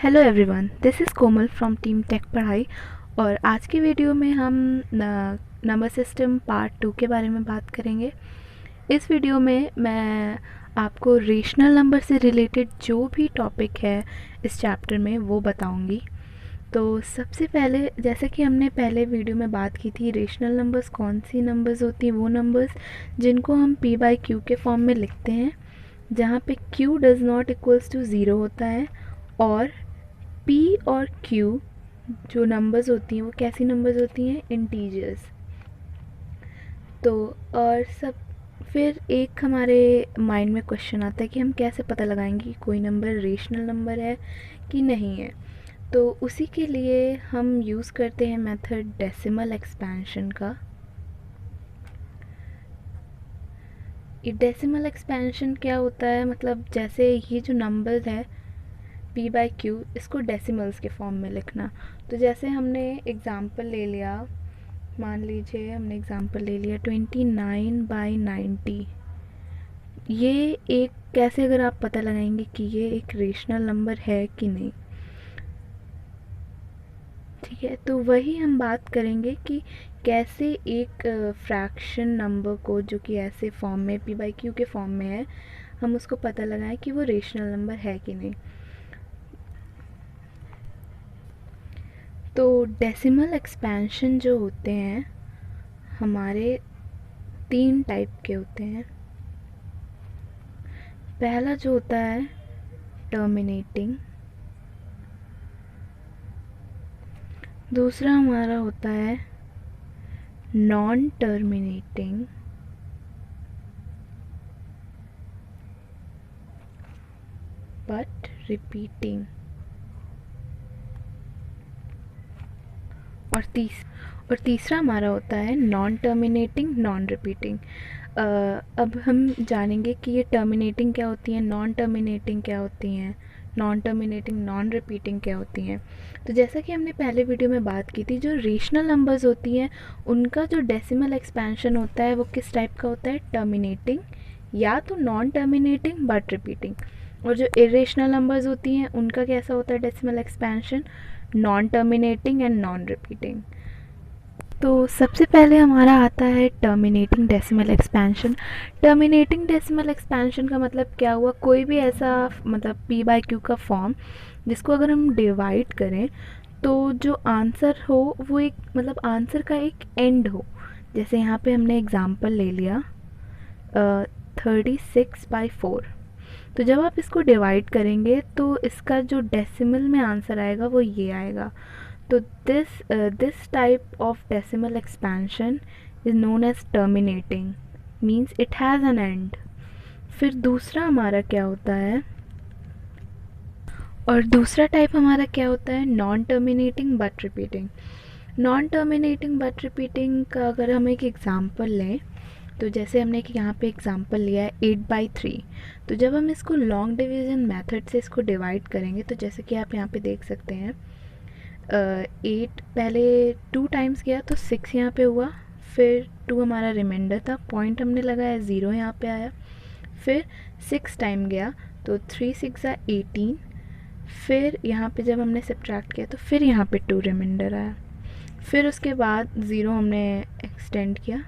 Hello everyone, this is Komal from team tech पढ़ाई। और आज की वीडियो में हम नंबर सिस्टम पार्ट 2 के बारे में बात करेंगे। इस वीडियो में मैं आपको रेशनल नंबर से रिलेटेड जो भी टॉपिक है इस चैप्टर में वो बताऊंगी। तो सबसे पहले, जैसे कि हमने पहले वीडियो में बात की थी, रेशनल नंबर्स कौन सी नंबर्स होती हैं, वो नंबर्स जिनको हम p बाई क्यू के फॉर्म में लिखते हैं, जहाँ पे q does not equals to zero होता है, और p और q जो नंबर्स होती हैं वो कैसी नंबर्स होती हैं, इंटीजर्स। तो और सब फिर एक हमारे माइंड में क्वेश्चन आता है कि हम कैसे पता लगाएंगे कि कोई नंबर रेशनल नंबर है कि नहीं है। तो उसी के लिए हम यूज़ करते हैं मेथड डेसिमल एक्सपेंशन का। ये डेसिमल एक्सपेंशन क्या होता है, मतलब जैसे ये जो नंबर्स है p बाई क्यू, इसको डेसिमल्स के फॉर्म में लिखना। तो जैसे हमने एग्ज़ाम्पल ले लिया, मान लीजिए हमने एग्ज़ाम्पल ले लिया 29/90। ये एक कैसे अगर आप पता लगाएंगे कि ये एक रेशनल नंबर है कि नहीं, ठीक है। तो वही हम बात करेंगे कि कैसे एक फ्रैक्शन नंबर को, जो कि ऐसे फॉर्म में p बाई क्यू के फॉर्म में है, हम उसको पता लगाएं कि वो रेशनल नंबर है कि नहीं। तो डेसिमल एक्सपेंशन जो होते हैं हमारे 3 टाइप के होते हैं। पहला जो होता है टर्मिनेटिंग, दूसरा हमारा होता है नॉन टर्मिनेटिंग, बट रिपीटिंग, और तीसरा हमारा होता है नॉन टर्मिनेटिंग नॉन रिपीटिंग। अब हम जानेंगे कि ये टर्मिनेटिंग क्या होती हैं, नॉन टर्मिनेटिंग क्या होती हैं, नॉन टर्मिनेटिंग नॉन रिपीटिंग क्या होती हैं। तो जैसा कि हमने पहले वीडियो में बात की थी, जो रेशनल नंबर्स होती हैं उनका जो डेसिमल एक्सपेंशन होता है वो किस टाइप का होता है, टर्मिनेटिंग या तो नॉन टर्मिनेटिंग बट रिपीटिंग। और जो इरेशनल नंबर्स होती हैं उनका कैसा होता है decimal expansion, non terminating and non repeating. तो सबसे पहले हमारा आता है terminating decimal expansion. Terminating decimal expansion का मतलब क्या हुआ, कोई भी ऐसा मतलब p बाई क्यू का फॉर्म जिसको अगर हम डिवाइड करें तो जो आंसर हो वो एक, मतलब आंसर का एक एंड हो। जैसे यहाँ पे हमने एग्जांपल ले लिया 36/4। तो जब आप इसको डिवाइड करेंगे तो इसका जो डेसिमल में आंसर आएगा वो ये आएगा। तो this type of decimal expansion is known as terminating, means it has an end। फिर दूसरा हमारा क्या होता है, और दूसरा टाइप हमारा क्या होता है, non terminating but repeating. Non terminating but repeating का अगर हम एक एग्जांपल लें, तो जैसे हमने एक यहाँ पे एग्जांपल लिया है 8/3। तो जब हम इसको लॉन्ग डिवीज़न मेथड से इसको डिवाइड करेंगे, तो जैसे कि आप यहाँ पे देख सकते हैं 8 पहले 2 टाइम्स गया तो 6 यहाँ पे हुआ, फिर 2 हमारा रिमाइंडर था, पॉइंट हमने लगाया 0 यहाँ पे आया, फिर 6 टाइम गया तो 3 6 18, फिर यहाँ पे जब हमने सब्ट्रैक्ट किया तो फिर यहाँ पे 2 रिमाइंडर आया, फिर उसके बाद 0 हमने एक्सटेंड किया,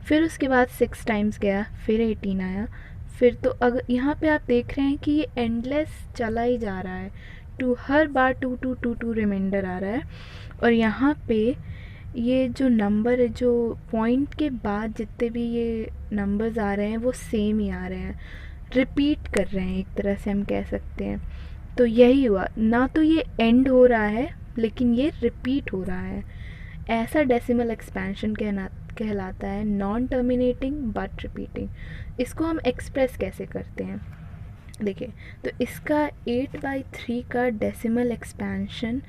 फिर उसके बाद 6 टाइम्स गया, फिर 18 आया, फिर तो अगर यहाँ पे आप देख रहे हैं कि ये एंडलेस चला ही जा रहा है, हर बार 2 2 2 2 रिमाइंडर आ रहा है। और यहाँ पे ये जो नंबर है, जो पॉइंट के बाद जितने भी ये नंबर्स आ रहे हैं वो सेम ही आ रहे हैं, रिपीट कर रहे हैं, एक तरह से हम कह सकते हैं। तो यही हुआ ना, तो ये एंड हो रहा है लेकिन ये रिपीट हो रहा है। ऐसा डेसिमल एक्सपेंशन कहलाता है नॉन टर्मिनेटिंग बट रिपीटिंग। इसको हम एक्सप्रेस कैसे करते हैं, देखिए। तो इसका 8/3 का डेसिमल एक्सपेंशन,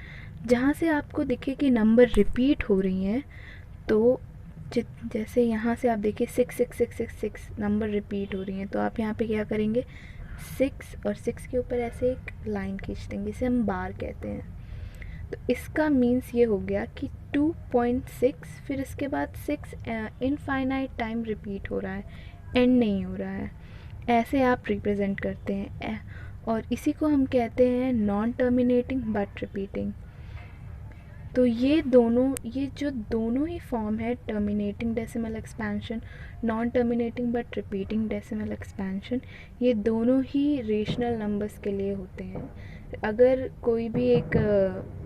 जहाँ से आपको दिखे कि नंबर रिपीट हो रही हैं, तो जैसे यहाँ से आप देखिए 6 6 6 6 6 नंबर रिपीट हो रही हैं, तो आप यहाँ पे क्या करेंगे, 6 और 6 के ऊपर ऐसे एक लाइन खींच देंगे, इसे हम बार कहते हैं। तो इसका मीन्स ये हो गया कि 2.6, फिर इसके बाद 6 इनफाइनाइट टाइम रिपीट हो रहा है, एंड नहीं हो रहा है। ऐसे आप रिप्रेजेंट करते हैं। और इसी को हम कहते हैं नॉन टर्मिनेटिंग बट रिपीटिंग। तो ये जो दोनों ही फॉर्म है, terminating decimal expansion, non terminating but repeating decimal expansion, ये दोनों ही रेशनल नंबर्स के लिए होते हैं। अगर कोई भी एक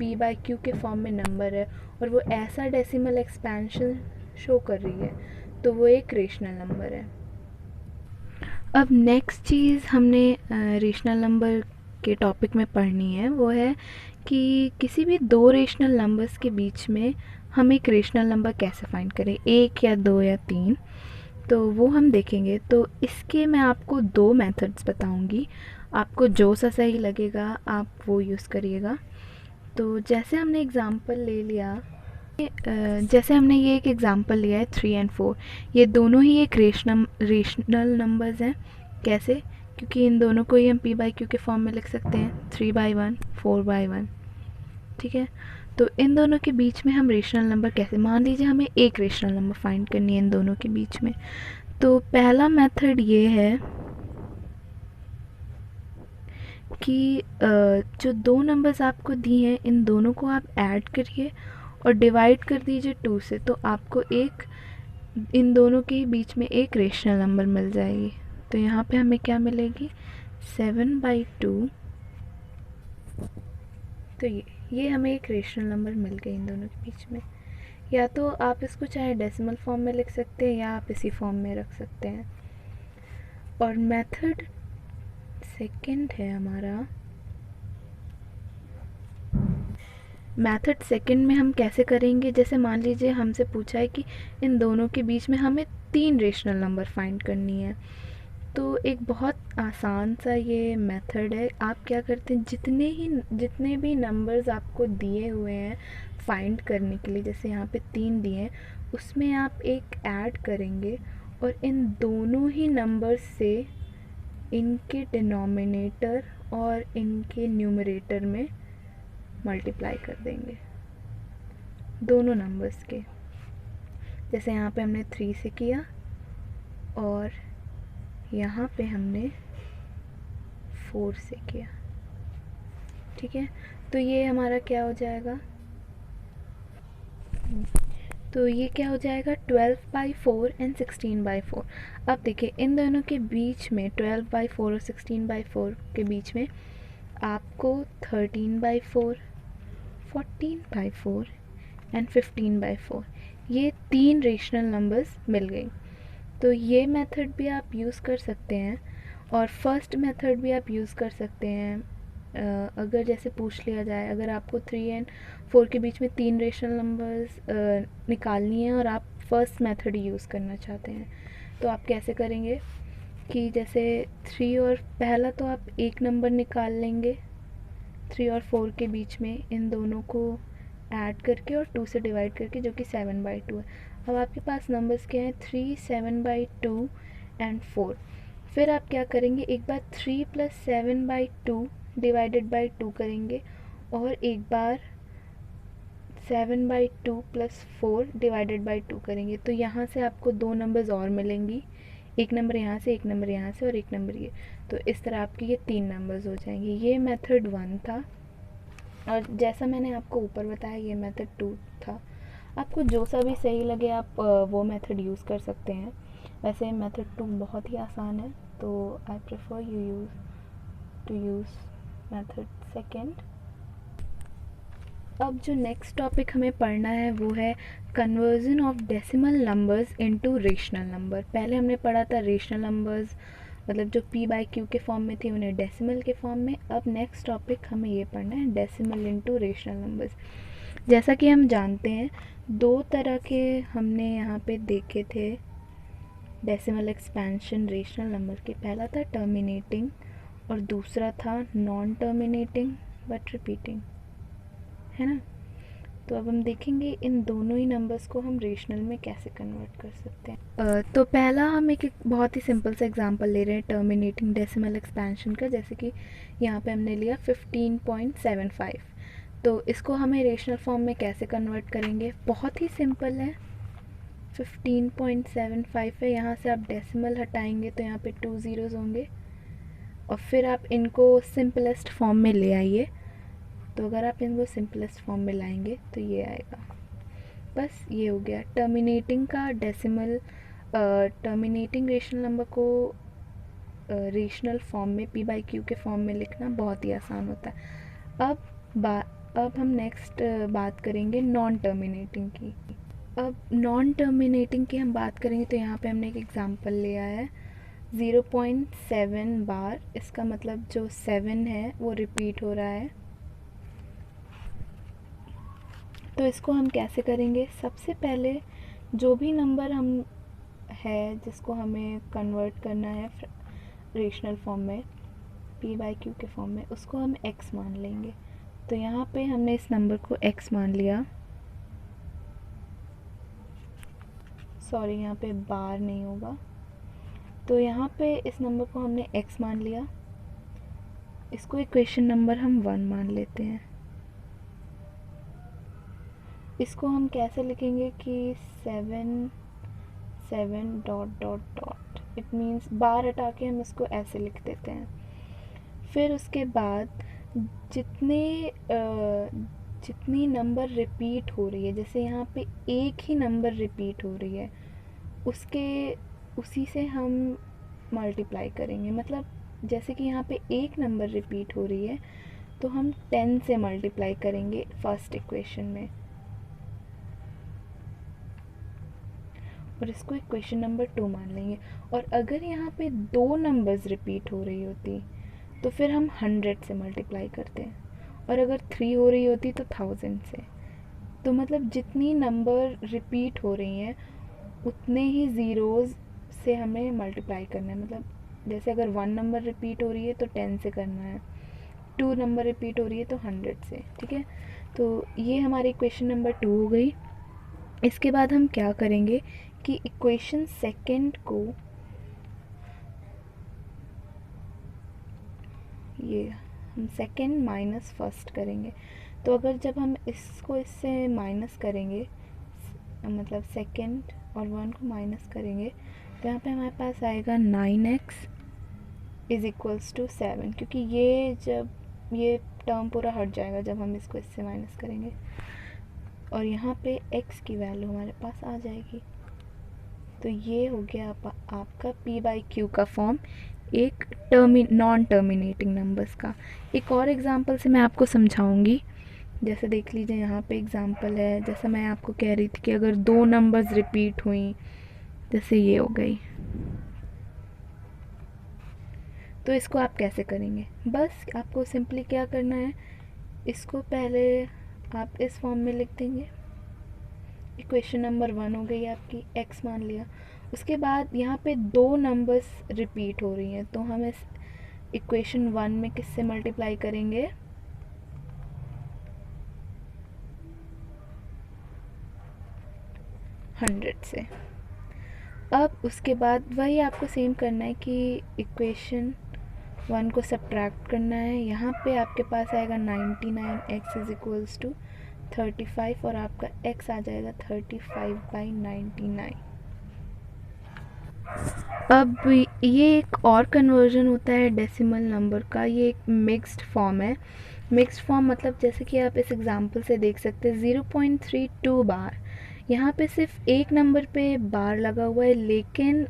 p बाई क्यू के फॉर्म में नंबर है और वो ऐसा डेसिमल एक्सपेंशन शो कर रही है तो वो एक रेशनल नंबर है। अब नेक्स्ट चीज़ हमने रेशनल नंबर के टॉपिक में पढ़नी है वो है कि किसी भी दो रेशनल नंबर्स के बीच में हम एक रेशनल नंबर कैसे फाइंड करें, एक या दो या तीन, तो वो हम देखेंगे। तो इसके मैं आपको दो मेथड्स बताऊंगी, आपको जो सा सही लगेगा आप वो यूज़ करिएगा। तो जैसे हमने एग्ज़ाम्पल ले लिया, जैसे हमने ये एक एग्ज़ाम्पल लिया है 3 और 4, ये दोनों ही एक रेशनल नंबर्स हैं। कैसे? क्योंकि इन दोनों को ही हम p बाई क्यू के फॉर्म में लिख सकते हैं, 3/1 4/1। ठीक है, तो इन दोनों के बीच में हम रेशनल नंबर कैसे, मान लीजिए हमें एक रेशनल नंबर फाइंड करनी है इन दोनों के बीच में। तो पहला मेथड ये है कि जो दो नंबर्स आपको दिए हैं इन दोनों को आप ऐड करिए और डिवाइड कर दीजिए 2 से, तो आपको एक इन दोनों के बीच में एक रेशनल नंबर मिल जाएगी। तो यहाँ पे हमें क्या मिलेगी, 7/2। तो ये हमें एक रेशनल नंबर मिल गई इन दोनों के बीच में। या तो आप इसको चाहे डेसिमल फॉर्म में लिख सकते हैं या आप इसी फॉर्म में रख सकते हैं। और मेथड सेकंड है हमारा, मेथड सेकंड में हम कैसे करेंगे, जैसे मान लीजिए हमसे पूछा है कि इन दोनों के बीच में हमें 3 रेशनल नंबर फाइंड करनी है। तो एक बहुत आसान सा ये मेथड है। आप क्या करते हैं, जितने भी नंबर्स आपको दिए हुए हैं फाइंड करने के लिए, जैसे यहाँ पे 3 दिए हैं, उसमें आप एक ऐड करेंगे और इन दोनों ही नंबर्स से इनके डिनोमिनेटर और इनके न्यूमरेटर में मल्टीप्लाई कर देंगे, दोनों नंबर्स के। जैसे यहाँ पे हमने 3 से किया और यहाँ पे हमने 4 से किया। ठीक है, तो ये हमारा क्या हो जाएगा, तो ये क्या हो जाएगा 12/4 एंड 16/4। अब देखिए इन दोनों के बीच में 12/4 और 16/4 के बीच में आपको 13/4, 14/4 एंड 15/4 ये 3 रेशनल नंबर्स मिल गई। तो ये मेथड भी आप यूज़ कर सकते हैं और फर्स्ट मेथड भी आप यूज़ कर सकते हैं। अगर जैसे पूछ लिया जाए, अगर आपको 3 और 4 के बीच में 3 रेशनल नंबर्स निकालनी है और आप फर्स्ट मेथड यूज़ करना चाहते हैं, तो आप कैसे करेंगे कि जैसे 3 और पहला तो आप एक नंबर निकाल लेंगे 3 और 4 के बीच में, इन दोनों को ऐड करके और 2 से डिवाइड करके, जो कि 7/2 है। अब आपके पास नंबर्स क्या हैं, 3, 7/2 एंड 4। फिर आप क्या करेंगे, एक बार 3 + 7/2 डिवाइडेड बाई 2 करेंगे और एक बार 7/2 + 4 डिवाइडेड बाई 2 करेंगे। तो यहाँ से आपको दो नंबर्स और मिलेंगी, एक नंबर यहाँ से, एक नंबर यहाँ से और एक नंबर ये। तो इस तरह आपके ये 3 नंबर्स हो जाएंगे। ये मेथड 1 था और जैसा मैंने आपको ऊपर बताया ये मेथड 2 था। आपको जो सा भी सही लगे आप वो मेथड यूज़ कर सकते हैं। वैसे मेथड 2 बहुत ही आसान है, तो I prefer you to use method second. अब जो नेक्स्ट टॉपिक हमें पढ़ना है वो है conversion of decimal numbers into rational number. पहले हमने पढ़ा था रेशनल नंबर्स, मतलब जो p/q के फॉर्म में थे उन्हें डेसिमल के फॉर्म में। अब नेक्स्ट टॉपिक हमें ये पढ़ना है डेसिमल इनटू रेशनल नंबर्स। जैसा कि हम जानते हैं दो तरह के हमने यहाँ पे देखे थे डेसिमल एक्सपेंशन रेशनल नंबर के। पहला था टर्मिनेटिंग और दूसरा था नॉन टर्मिनेटिंग बट रिपीटिंग, है ना। तो अब हम देखेंगे इन दोनों ही नंबर्स को हम रेशनल में कैसे कन्वर्ट कर सकते हैं। तो पहला हम एक बहुत ही सिंपल सा एग्जांपल ले रहे हैं टर्मिनेटिंग डेसिमल एक्सपेंशन का। जैसे कि यहाँ पे हमने लिया 15.75। तो इसको हमें रेशनल फॉर्म में कैसे कन्वर्ट करेंगे, बहुत ही सिंपल है। 15.75 है, यहाँ से आप डेसिमल हटाएंगे तो यहाँ पे 2 ज़ीरोज़ होंगे और फिर आप इनको सिंपलेस्ट फॉर्म में ले आइए। तो अगर आप इनको सिंपलेस्ट फॉर्म में लाएंगे तो ये आएगा। बस ये हो गया। टर्मिनेटिंग का डेसिमल टर्मिनेटिंग रेशनल नंबर को रेशनल फॉर्म में p/q के फॉर्म में लिखना बहुत ही आसान होता है। अब हम नेक्स्ट बात करेंगे नॉन टर्मिनेटिंग की। अब नॉन टर्मिनेटिंग की हम बात करेंगे तो यहाँ पे हमने एक एग्जांपल लिया है 0.7 बार। इसका मतलब जो 7 है वो रिपीट हो रहा है। तो इसको हम कैसे करेंगे? सबसे पहले जो भी नंबर हम है जिसको हमें कन्वर्ट करना है रेशनल फॉर्म में p/q के फॉर्म में, उसको हम x मान लेंगे। तो यहाँ पे हमने इस नंबर को x मान लिया, सॉरी यहाँ पे बार नहीं होगा। तो यहाँ पे इस नंबर को हमने x मान लिया, इसको इक्वेशन नंबर हम 1 मान लेते हैं। इसको हम कैसे लिखेंगे कि 7 dot dot dot, it means bar हटा के हम इसको ऐसे लिख देते हैं। फिर उसके बाद जितनी नंबर रिपीट हो रही है, जैसे यहाँ पे एक ही नंबर रिपीट हो रही है, उसी से हम मल्टीप्लाई करेंगे। मतलब जैसे कि यहाँ पे एक नंबर रिपीट हो रही है तो हम 10 से मल्टीप्लाई करेंगे फर्स्ट इक्वेशन में, और इसको इक्वेशन नंबर 2 मान लेंगे। और अगर यहाँ पे 2 नंबर्स रिपीट हो रही होती तो फिर हम 100 से मल्टीप्लाई करते हैं, और अगर 3 हो रही होती तो 1000 से। तो मतलब जितनी नंबर रिपीट हो रही हैं उतने ही ज़ीरोज़ से हमें मल्टीप्लाई करना है। मतलब जैसे अगर 1 नंबर रिपीट हो रही है तो 10 से करना है, 2 नंबर रिपीट हो रही है तो 100 से। ठीक है, तो ये हमारी इक्वेशन नंबर 2 हो गई। इसके बाद हम क्या करेंगे कि इक्वेशन सेकंड को ये हम सेकंड माइनस फर्स्ट करेंगे। तो अगर जब हम इसको इससे माइनस करेंगे, मतलब सेकंड और 1 को माइनस करेंगे, तो यहाँ पे हमारे पास आएगा 9x इज़ इक्वल्स टू 7, क्योंकि ये जब ये टर्म पूरा हट जाएगा जब हम इसको इससे माइनस करेंगे, और यहाँ पे x की वैल्यू हमारे पास आ जाएगी। तो ये हो गया आपका p/q का फॉर्म एक नॉन टर्मिनेटिंग नंबर्स का। एक और एग्जांपल से मैं आपको समझाऊंगी। जैसे देख लीजिए यहाँ पे एग्जांपल है, जैसा मैं आपको कह रही थी कि अगर 2 नंबर्स रिपीट हुई, जैसे ये हो गई, तो इसको आप कैसे करेंगे? बस आपको सिंपली क्या करना है, इसको पहले आप इस फॉर्म में लिख देंगे। इक्वेशन नंबर 1 हो गई आपकी, x मान लिया। उसके बाद यहाँ पे 2 नंबर्स रिपीट हो रही हैं, तो हम इस इक्वेशन 1 में किससे मल्टीप्लाई करेंगे? 100 से। अब उसके बाद वही आपको सेम करना है कि इक्वेशन 1 को सब्ट्रैक्ट करना है। यहाँ पे आपके पास आएगा 99x इज़ इक्वल्स टू 35, और आपका x आ जाएगा 35/99। अब ये एक और कन्वर्जन होता है डेसिमल नंबर का, ये एक मिक्स्ड फॉर्म है। मिक्स्ड फॉर्म मतलब जैसे कि आप इस एग्जांपल से देख सकते हैं 0.32 बार। यहाँ पे सिर्फ एक नंबर पे बार लगा हुआ है, लेकिन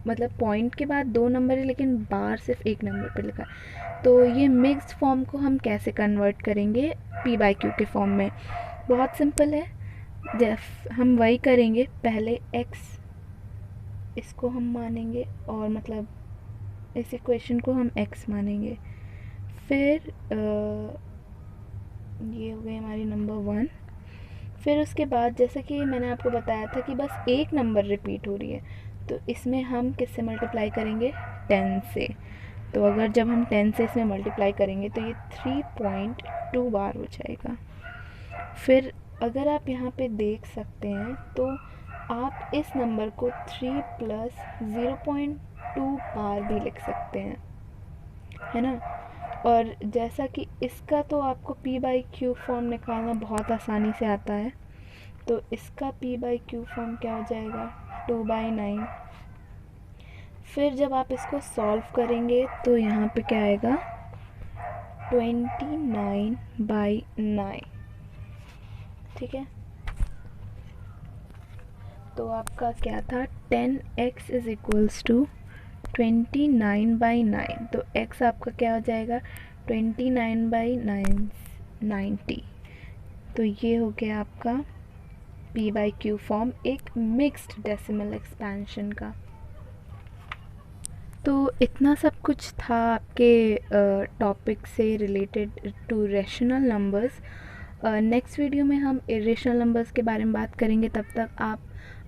मतलब पॉइंट के बाद 2 नंबर है लेकिन बार सिर्फ एक नंबर पे लिखा है। तो ये मिक्स्ड फॉर्म को हम कैसे कन्वर्ट करेंगे p/q के फॉर्म में? बहुत सिंपल है। हम वही करेंगे, पहले x इसको हम मानेंगे, और मतलब इस इक्वेशन को हम x मानेंगे। फिर ये हो गई हमारी नंबर 1। फिर उसके बाद जैसे कि मैंने आपको बताया था कि बस एक नंबर रिपीट हो रही है, तो इसमें हम किससे मल्टीप्लाई करेंगे? 10 से। तो अगर जब हम 10 से इसमें मल्टीप्लाई करेंगे तो ये 3.2 बार हो जाएगा। फिर अगर आप यहाँ पे देख सकते हैं तो आप इस नंबर को 3 + 0.2 बार भी लिख सकते हैं, है ना। और जैसा कि इसका तो आपको p/q फॉर्म निकालना बहुत आसानी से आता है, तो इसका p/q फॉर्म क्या हो जाएगा? 2/9। फिर जब आप इसको सॉल्व करेंगे तो यहाँ पे क्या आएगा, 29/9। ठीक है, तो आपका क्या था, 10x इज़ इक्वल्स टू 29/9। तो x आपका क्या हो जाएगा, 29/9, 90। तो ये हो गया आपका p/q फॉर्म एक मिक्स्ड डेसिमल एक्सपेंशन का। तो इतना सब कुछ था आपके टॉपिक से related to rational numbers. Next video में हम इरेशनल नंबर्स के बारे में बात करेंगे। तब तक आप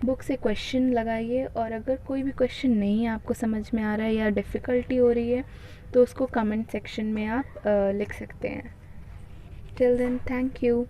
बुक से क्वेश्चन लगाइए, और अगर कोई भी क्वेश्चन नहीं आपको समझ में आ रहा है या डिफ़िकल्टी हो रही है तो उसको कमेंट सेक्शन में आप लिख सकते हैं। Till then, thank you.